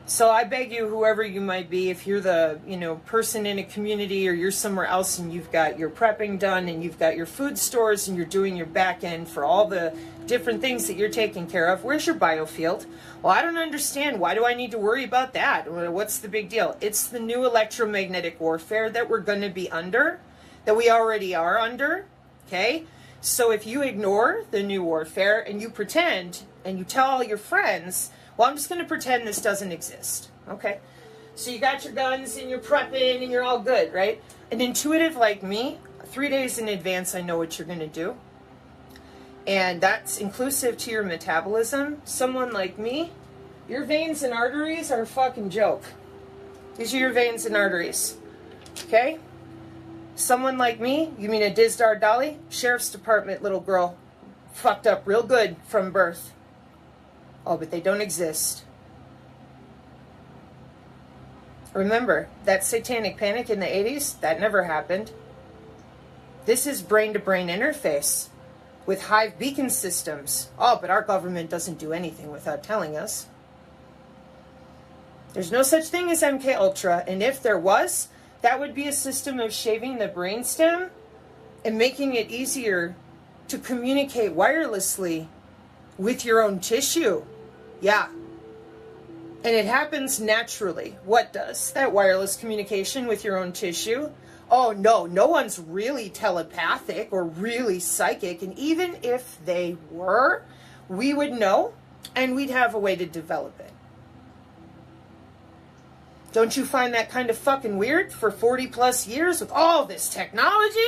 So I beg you, whoever you might be, if you're the, person in a community or you're somewhere else and you've got your prepping done and you've got your food stores and you're doing your back end for all the different things that you're taking care of, where's your biofield? Well, I don't understand. Why do I need to worry about that? What's the big deal? It's the new electromagnetic warfare that we're going to be under, that we already are under, okay? So if you ignore the new warfare and you pretend and you tell all your friends, well, I'm just going to pretend this doesn't exist. Okay. So you got your guns and you're prepping and you're all good, right? An intuitive like me, 3 days in advance, I know what you're going to do. And that's inclusive to your metabolism. Someone like me, your veins and arteries are a fucking joke. These are your veins and arteries. Okay? Someone like me, you mean a Dizdar Dolly? Sheriff's Department little girl. Fucked up real good from birth. Oh, but they don't exist. Remember, that satanic panic in the 80s, that never happened. This is brain-to-brain interface with hive beacon systems. Oh, but our government doesn't do anything without telling us. There's no such thing as MK Ultra, and if there was, that would be a system of shaving the brainstem and making it easier to communicate wirelessly with your own tissue. Yeah. And it happens naturally. What does? That wireless communication with your own tissue. Oh, no one's really telepathic or really psychic. And even if they were, we would know and we'd have a way to develop it. Don't you find that kind of fucking weird? For 40 plus years with all this technology?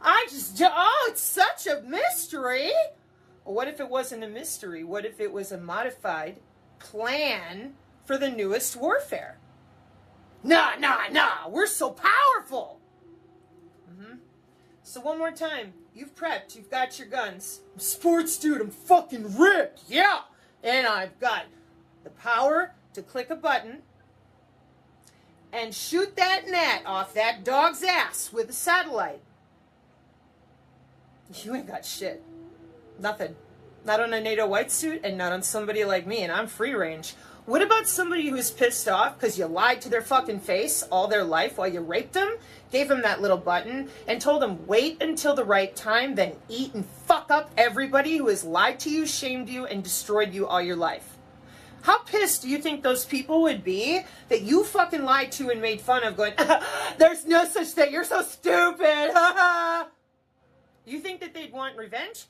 It's such a mystery. Well, what if it wasn't a mystery? What if it was a modified plan for the newest warfare? Nah, we're so powerful. So one more time, you've prepped, you've got your guns. I'm a sports dude, I'm fucking ripped, yeah. And I've got the power to click a button and shoot that net off that dog's ass with a satellite. You ain't got shit. Nothing. Not on a NATO white suit and not on somebody like me, and I'm free range. What about somebody who's pissed off because you lied to their fucking face all their life while you raped them, gave them that little button, and told them wait until the right time, then eat and fuck up everybody who has lied to you, shamed you, and destroyed you all your life? How pissed do you think those people would be that you fucking lied to and made fun of, going, there's no such thing, you're so stupid, You think that they'd want revenge?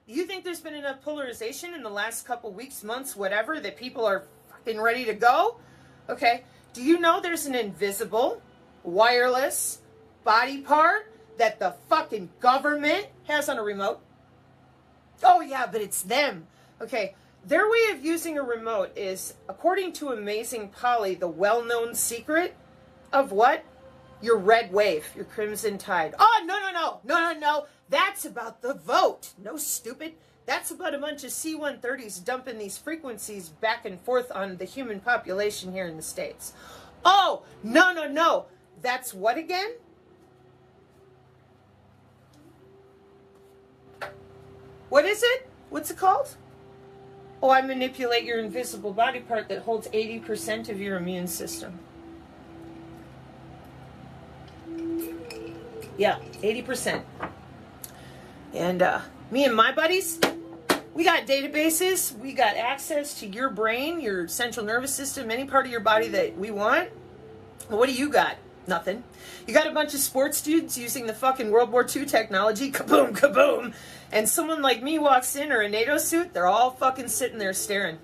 You think there's been enough polarization in the last couple weeks, months, whatever, that people are fucking ready to go? Okay. Do you know there's an invisible, wireless body part that the fucking government has on a remote? Oh, yeah, but it's them. Okay. Their way of using a remote is, according to Amazing Polly, the well-known secret of what? Your red wave, your crimson tide. Oh, no. That's about the vote. No, stupid. That's about a bunch of C-130s dumping these frequencies back and forth on the human population here in the States. Oh, no. That's what again? What is it? What's it called? Oh, I manipulate your invisible body part that holds 80% of your immune system. Yeah, 80%. And me and my buddies, we got databases. We got access to your brain, your central nervous system, any part of your body that we want. Well, what do you got? Nothing. You got a bunch of sports dudes using the fucking World War II technology. Kaboom, kaboom. And someone like me walks in, or a NATO suit, they're all fucking sitting there staring.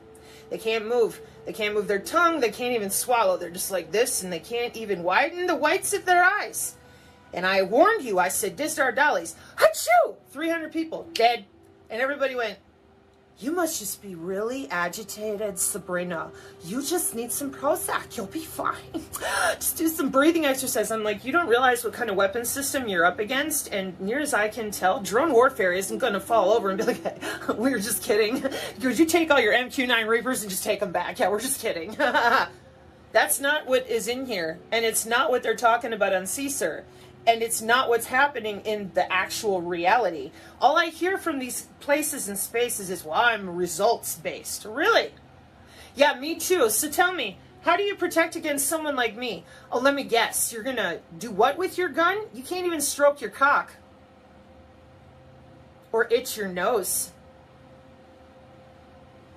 They can't move. They can't move their tongue. They can't even swallow. They're just like this, and they can't even widen the whites of their eyes. And I warned you. I said, Dizdar Dollies. Achoo! 300 people dead. And everybody went, you must just be really agitated, Sabrina. You just need some Prozac. You'll be fine. Just do some breathing exercise. I'm like, you don't realize what kind of weapon system you're up against. And near as I can tell, drone warfare isn't going to fall over and be like, hey, we were just kidding. Would you take all your MQ-9 Reapers and just take them back? Yeah, we're just kidding. That's not what is in here. And it's not what they're talking about on CSIR. And it's not what's happening in the actual reality. All I hear from these places and spaces is, well, I'm results-based. Really? Yeah, me too. So tell me, How do you protect against someone like me? Oh, let me guess. You're going to do what with your gun? You can't even stroke your cock. Or itch your nose.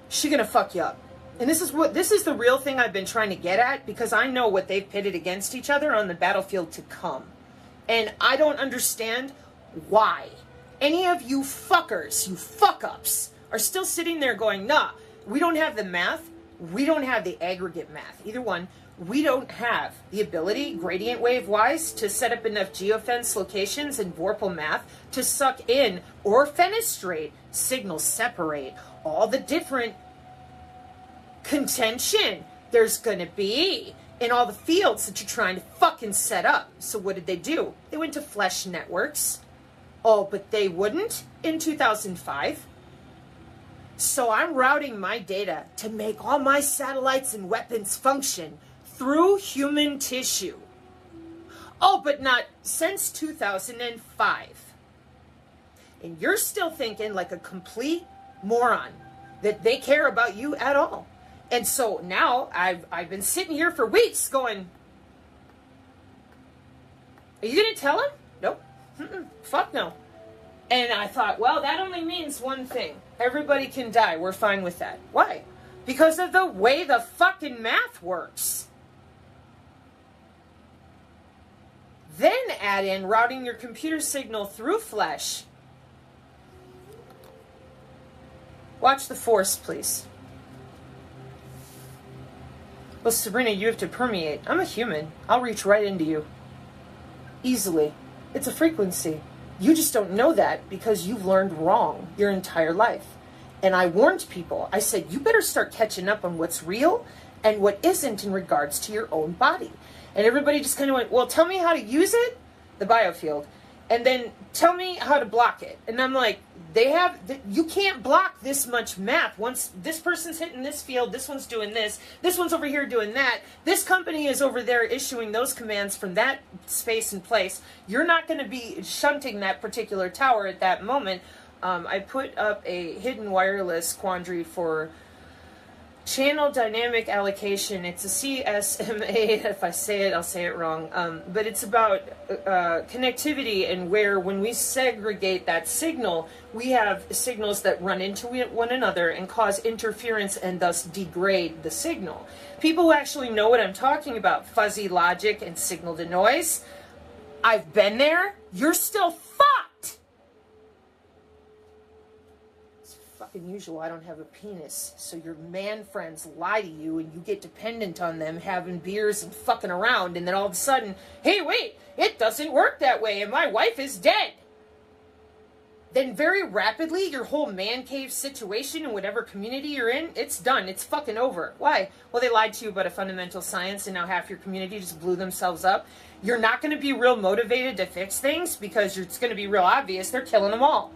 She going to fuck you up. And this is the real thing I've been trying to get at, because I know what they've pitted against each other on the battlefield to come. And I don't understand why any of you fuckers, you fuck-ups, are still sitting there going, nah, we don't have the math. We don't have the aggregate math. Either one. We don't have the ability, gradient wave-wise, to set up enough geofence locations and Vorpal math to suck in or fenestrate, signal separate, all the different contention there's going to be in all the fields that you're trying to fucking set up. So what did they do? They went to flesh networks. Oh, but they wouldn't in 2005. So I'm routing my data to make all my satellites and weapons function through human tissue. Oh, but not since 2005. And you're still thinking like a complete moron that they care about you at all. And so now I've been sitting here for weeks going, are you going to tell him? Nope. Fuck no. And I thought, well, that only means one thing. Everybody can die. We're fine with that. Why? Because of the way the fucking math works. Then add in routing your computer signal through flesh. Watch the force, please. Well, Sabrina, you have to permeate. I'm a human. I'll reach right into you. Easily. It's a frequency. You just don't know that because you've learned wrong your entire life. And I warned people. I said, you better start catching up on what's real and what isn't in regards to your own body. And everybody just kind of went, well, tell me how to use it, the biofield, and then tell me how to block it. And I'm like, you can't block this much math. Once this person's hitting this field, this one's doing this one's over here doing that, this company is over there issuing those commands from that space and place. You're not going to be shunting that particular tower at that moment. I put up a hidden wireless quandary for channel dynamic allocation. It's a CSMA. If I say it, I'll say it wrong. But it's about connectivity, and where when we segregate that signal, we have signals that run into one another and cause interference and thus degrade the signal. People who actually know what I'm talking about, fuzzy logic and signal to noise, I've been there. You're still fucked. Fucking usual, I don't have a penis, so your man friends lie to you and you get dependent on them having beers and fucking around, and then all of a sudden, hey, wait, it doesn't work that way and my wife is dead. Then very rapidly, your whole man cave situation in whatever community you're in, it's done. It's fucking over. Why? Well, they lied to you about a fundamental science and now half your community just blew themselves up. You're not going to be real motivated to fix things because it's going to be real obvious they're killing them all.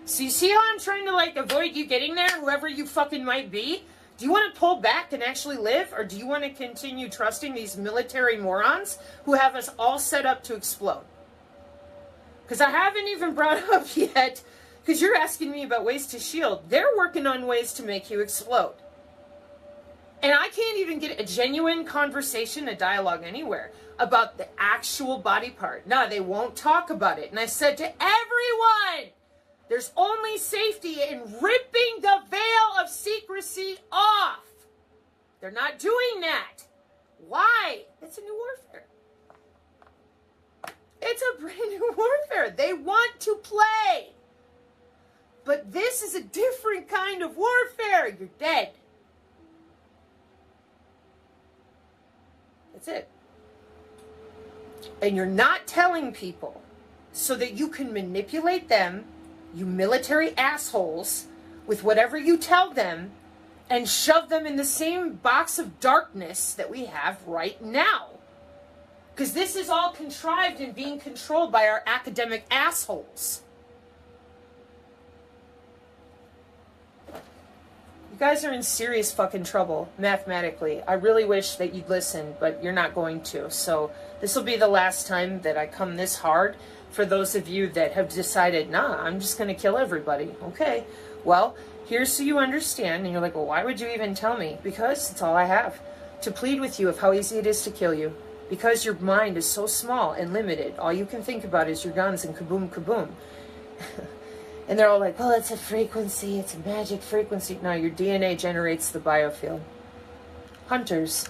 So you see how I'm trying to, like, avoid you getting there, whoever you fucking might be? Do you want to pull back and actually live, or do you want to continue trusting these military morons who have us all set up to explode? Because I haven't even brought up yet, because you're asking me about ways to shield. They're working on ways to make you explode. And I can't even get a genuine conversation, a dialogue anywhere about the actual body part. No, they won't talk about it. And I said to everyone, there's only safety in ripping the veil of secrecy off. They're not doing that. Why? It's a new warfare. It's a brand new warfare. They want to play. But this is a different kind of warfare. You're dead. That's it. And you're not telling people so that you can manipulate them, you military assholes, with whatever you tell them and shove them in the same box of darkness that we have right now. Because this is all contrived and being controlled by our academic assholes. You guys are in serious fucking trouble, mathematically. I really wish that you'd listen, but you're not going to. So this will be the last time that I come this hard for those of you that have decided, nah, I'm just going to kill everybody. Okay, well, here's so you understand. And you're like, well, why would you even tell me? Because it's all I have. to plead with you of how easy it is to kill you. Because your mind is so small and limited, all you can think about is your guns and kaboom, kaboom. And they're all like, well, it's a frequency, it's a magic frequency. No, your DNA generates the biofield. Hunters,